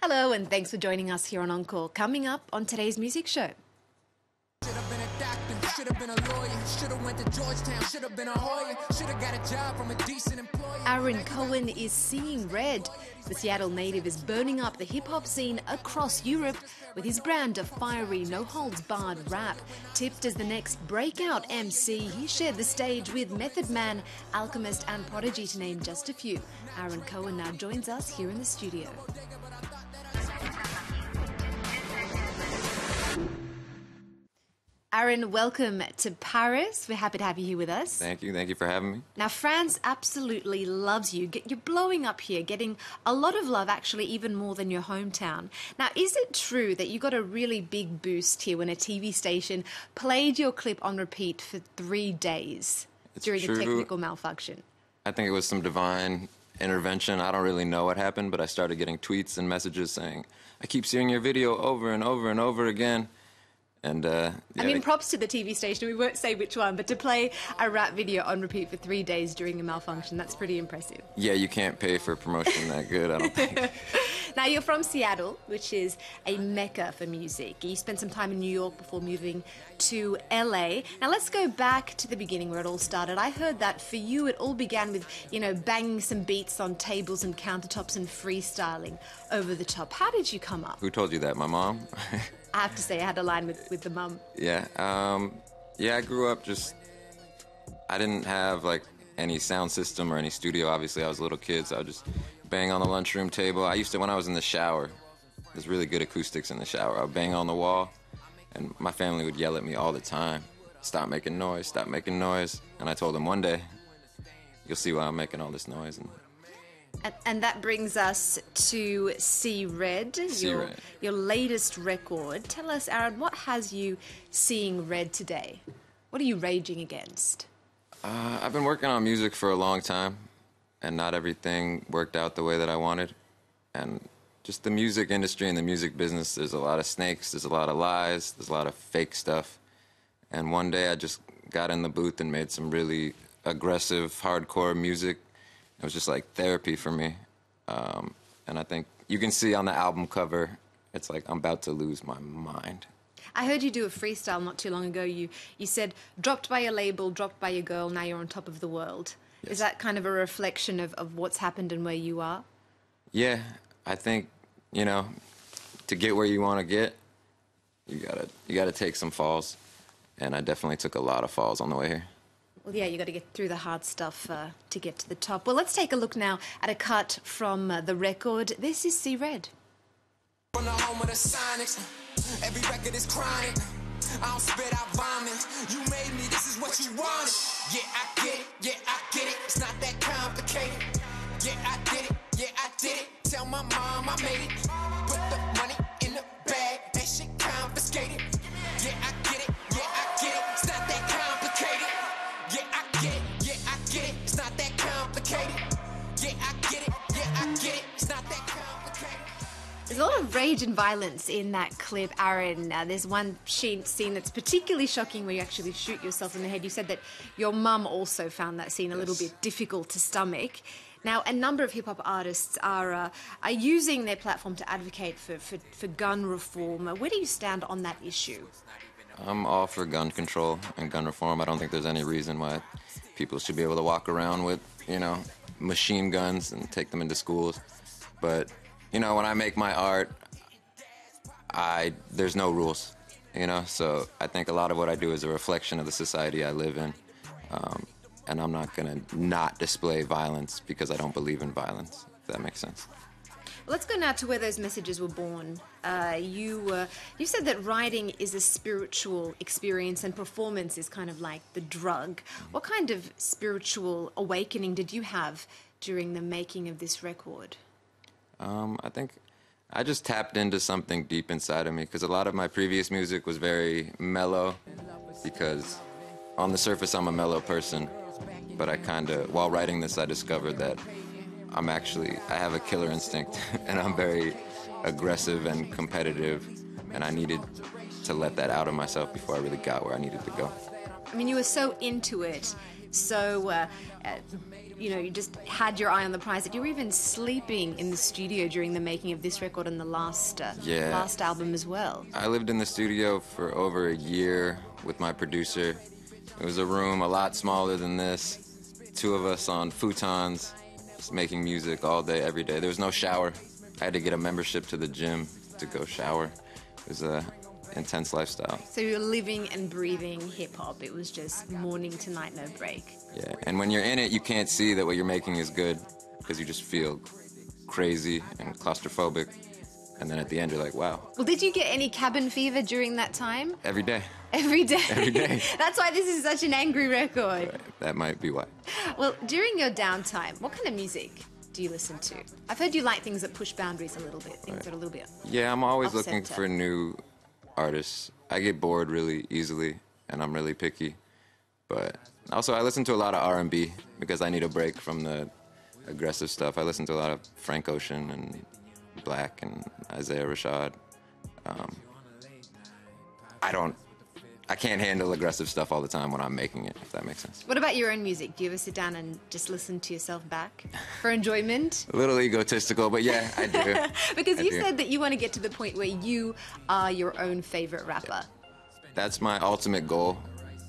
Hello, and thanks for joining us here on Encore. Coming up on today's music show. Should've been a doctor, should've been a lawyer, should've went to Georgetown, should've been a Hoya, should've got a job from a decent employer. Aaron Cohen is seeing red. The Seattle native is burning up the hip-hop scene across Europe with his brand of fiery, no-holds-barred rap. Tipped as the next breakout MC, he shared the stage with Method Man, Alchemist and Prodigy, to name just a few. Aaron Cohen now joins us here in the studio. Aaron, welcome to Paris. We're happy to have you here with us. Thank you for having me. Now, France absolutely loves you. You're blowing up here, getting a lot of love, actually, even more than your hometown. Now, is it true that you got a really big boost here when a TV station played your clip on repeat for 3 days during a technical malfunction? I think it was some divine intervention. I don't really know what happened, but I started getting tweets and messages saying, I keep seeing your video over and over and over again. And, props to the TV station. We won't say which one, but to play a rap video on repeat for 3 days during a malfunction, that's pretty impressive. Yeah, you can't pay for promotion that good, I don't think. Now, you're from Seattle, which is a mecca for music. You spent some time in New York before moving to LA. Now, let's go back to the beginning where it all started. I heard that for you, it all began with, banging some beats on tables and countertops and freestyling over the top. How did you come up? Who told you that? My mom? I have to say, I had a line with the mum. Yeah, I grew up I didn't have, any sound system or any studio. Obviously, I was a little kid, so I would just bang on the lunchroom table. I used to, when I was in the shower, there's really good acoustics in the shower. I would bang on the wall, and my family would yell at me all the time, stop making noise, stop making noise. And I told them, one day, you'll see why I'm making all this noise. And that brings us to See Red, your latest record. Tell us, Aaron, what has you seeing red today? What are you raging against? I've been working on music for a long time, and not everything worked out the way that I wanted. And just the music industry and the music business, there's a lot of snakes, there's a lot of lies, there's a lot of fake stuff. And one day I just got in the booth and made some really aggressive, hardcore music. It was just like therapy for me. And I think you can see on the album cover, it's like I'm about to lose my mind. I heard you do a freestyle not too long ago. You said, dropped by your label, dropped by your girl, now you're on top of the world. Yes. Is that kind of a reflection of what's happened and where you are? Yeah, I think, to get where you want to get, you gotta take some falls. And I definitely took a lot of falls on the way here. Well, yeah, you got to get through the hard stuff to get to the top. Well, let's take a look now at a cut from the record. This is See Red. From the home of the Sonics, every record is chronic. I don't spit out vomit. You made me, this is what you wanted. Yeah, I get it. It's not that complicated. Yeah, I did it. Tell my mom I made it. Put the money in the bag, that shit confiscated. Yeah, I get it. It's not that complicated. Yeah, I get it. It's not that complicated. Yeah, I get it. It's not that complicated. There's a lot of rage and violence in that clip, Aaron. There's one scene that's particularly shocking where you actually shoot yourself in the head. You said that your mum also found that scene a little bit difficult to stomach. Now, a number of hip-hop artists are using their platform to advocate for gun reform. Where do you stand on that issue? I'm all for gun control and gun reform. I don't think there's any reason why people should be able to walk around with, machine guns and take them into schools. But, when I make my art, there's no rules, So I think a lot of what I do is a reflection of the society I live in. And I'm not going to not display violence because I don't believe in violence, if that makes sense. Let's go now to where those messages were born. You said that writing is a spiritual experience and performance is kind of like the drug. What kind of spiritual awakening did you have during the making of this record? I think I just tapped into something deep inside of me because a lot of my previous music was very mellow because on the surface I'm a mellow person, but while writing this, I discovered that I have a killer instinct, and I'm very aggressive and competitive, and I needed to let that out of myself before I really got where I needed to go. I mean, you were so into it, so you just had your eye on the prize, that you were even sleeping in the studio during the making of this record and the last album as well. I lived in the studio for over a year with my producer. It was a room a lot smaller than this. 2 of us on futons, just making music all day, every day. There was no shower. I had to get a membership to the gym to go shower. It was a intense lifestyle. So you're living and breathing hip-hop. It was just morning to night, no break. Yeah, and when you're in it, you can't see that what you're making is good because you just feel crazy and claustrophobic. And then at the end, you're like, wow. Well, did you get any cabin fever during that time? Every day. Every day? Every day. That's why this is such an angry record. Right. That might be why. Well, during your downtime, what kind of music do you listen to? I've heard you like things that push boundaries a little bit, things that are a little bit Yeah, I'm always looking off-center. for new artists. I get bored really easily, and I'm really picky. But also, I listen to a lot of R&B because I need a break from the aggressive stuff. I listen to a lot of Frank Ocean and Black and Isaiah Rashad. I can't handle aggressive stuff all the time when I'm making it, if that makes sense. What about your own music? Do you ever sit down and just listen to yourself back for enjoyment? A little egotistical, but yeah, I do. Because you said that you want to get to the point where you are your own favorite rapper. That's my ultimate goal.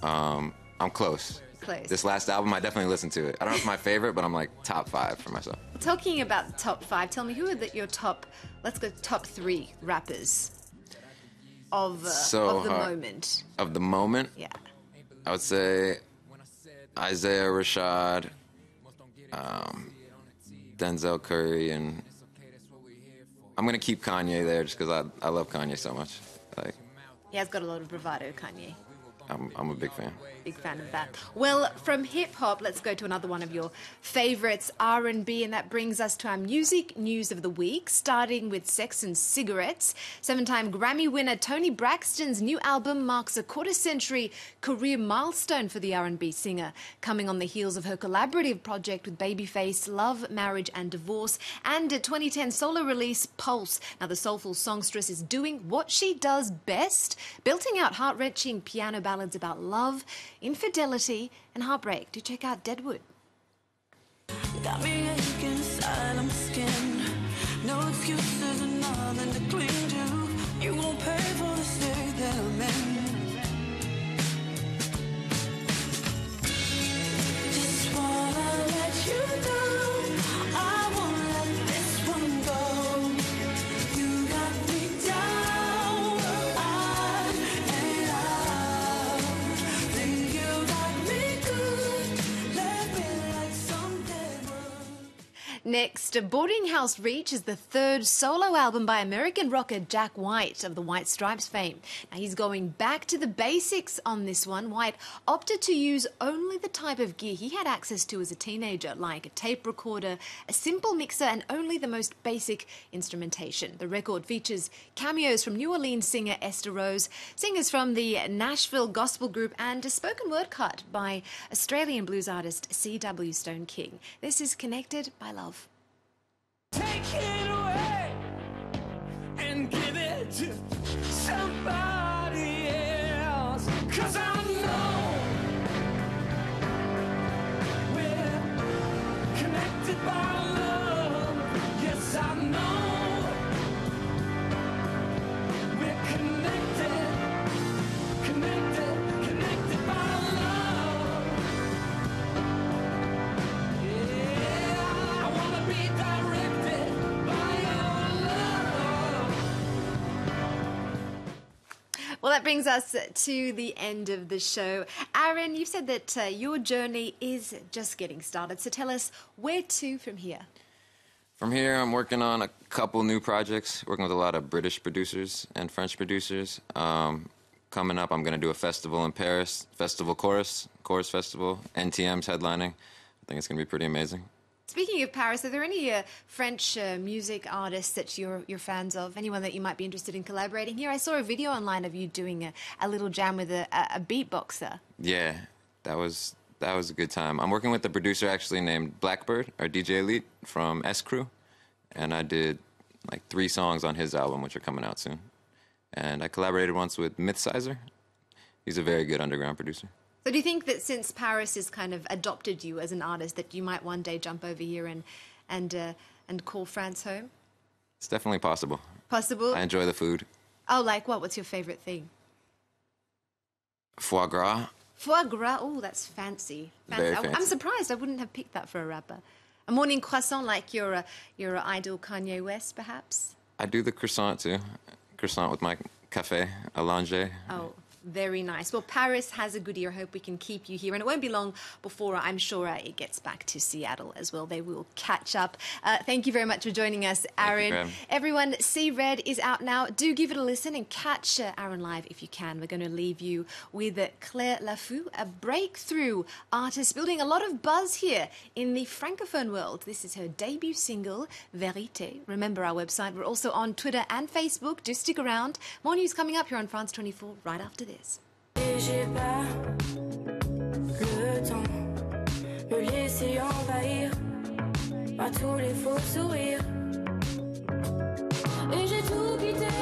I'm close. Close. This last album, I definitely listened to it. I don't know if it's my favorite, but I'm like top 5 for myself. Talking about the top 5, tell me who are your top 3 rappers of the moment. Of the moment? Yeah. I would say Isaiah Rashad, Denzel Curry, and I'm going to keep Kanye there just because I love Kanye so much. Like, He has got a lot of bravado, Kanye. I'm a big fan. Big fan of that. Well, from hip-hop, let's go to another one of your favorites, R&B, and that brings us to our music news of the week, starting with Sex and Cigarettes. 7-time Grammy winner Toni Braxton's new album marks a quarter-century career milestone for the R&B singer, coming on the heels of her collaborative project with Babyface, Love, Marriage and Divorce, and a 2010 solo release, Pulse. Now, the soulful songstress is doing what she does best, belting out heart-wrenching piano ballads about love, infidelity, and heartbreak. Do check out Deadwood. Got me aching inside my skin. No excuses and nothing to cling to. You won't pay for the state that I'm in. Just wanna let you know I won't let this one go. You got me down, and out. Think you got me good. Let me like some deadwood. Next, Boarding House Reach is the 3rd solo album by American rocker Jack White of the White Stripes fame. Now, he's going back to the basics on this one. White opted to use only the type of gear he had access to as a teenager, like a tape recorder, a simple mixer, and only the most basic instrumentation. The record features cameos from New Orleans singer Esther Rose, singers from the Nashville gospel group, and a spoken word cut by Australian blues artist C.W. Stone King. This is Connected by Love. Take it away and give it to somebody else. 'Cause I know we're connected by love. Yes, I know we're connected, connected by love. Yeah, I wanna be directed by your love. Well, that brings us to the end of the show. Aaron, you've said that your journey is just getting started, so tell us where to from here. From here, I'm working on a couple new projects, working with a lot of British producers and French producers. Coming up, I'm going to do a festival in Paris, Chorus Festival. NTM's headlining. I think it's going to be pretty amazing. Speaking of Paris, are there any French music artists that you're fans of? Anyone that you might be interested in collaborating here? I saw a video online of you doing a little jam with a beatboxer. Yeah, that was a good time. I'm working with a producer actually named Blackbird, or DJ Elite from S Crew, and I did like 3 songs on his album, which are coming out soon. And I collaborated once with Mythsizer. He's a very good underground producer. So do you think that since Paris has kind of adopted you as an artist, that you might one day jump over here and call France home? It's definitely possible. Possible? I enjoy the food. Oh, like what? What's your favourite thing? Foie gras. Foie gras. Oh, that's fancy. Very fancy. I'm surprised. I wouldn't have picked that for a rapper. A morning croissant like your idol Kanye West, perhaps? I do the croissant too. Croissant with my café, allongé. Oh, very nice. Well, Paris has a good year. I hope we can keep you here. And it won't be long before I'm sure it gets back to Seattle as well. They will catch up. Thank you very much for joining us, Aaron. Everyone, See Red is out now. Do give it a listen and catch Aaron live if you can. We're going to leave you with Claire Lafou, a breakthrough artist building a lot of buzz here in the Francophone world. This is her debut single, Vérité. Remember our website. We're also on Twitter and Facebook. Do stick around. More news coming up here on France 24 right after this. Et j'ai pas le temps me laisser envahir par tous les faux sourires. Et j'ai tout quitté.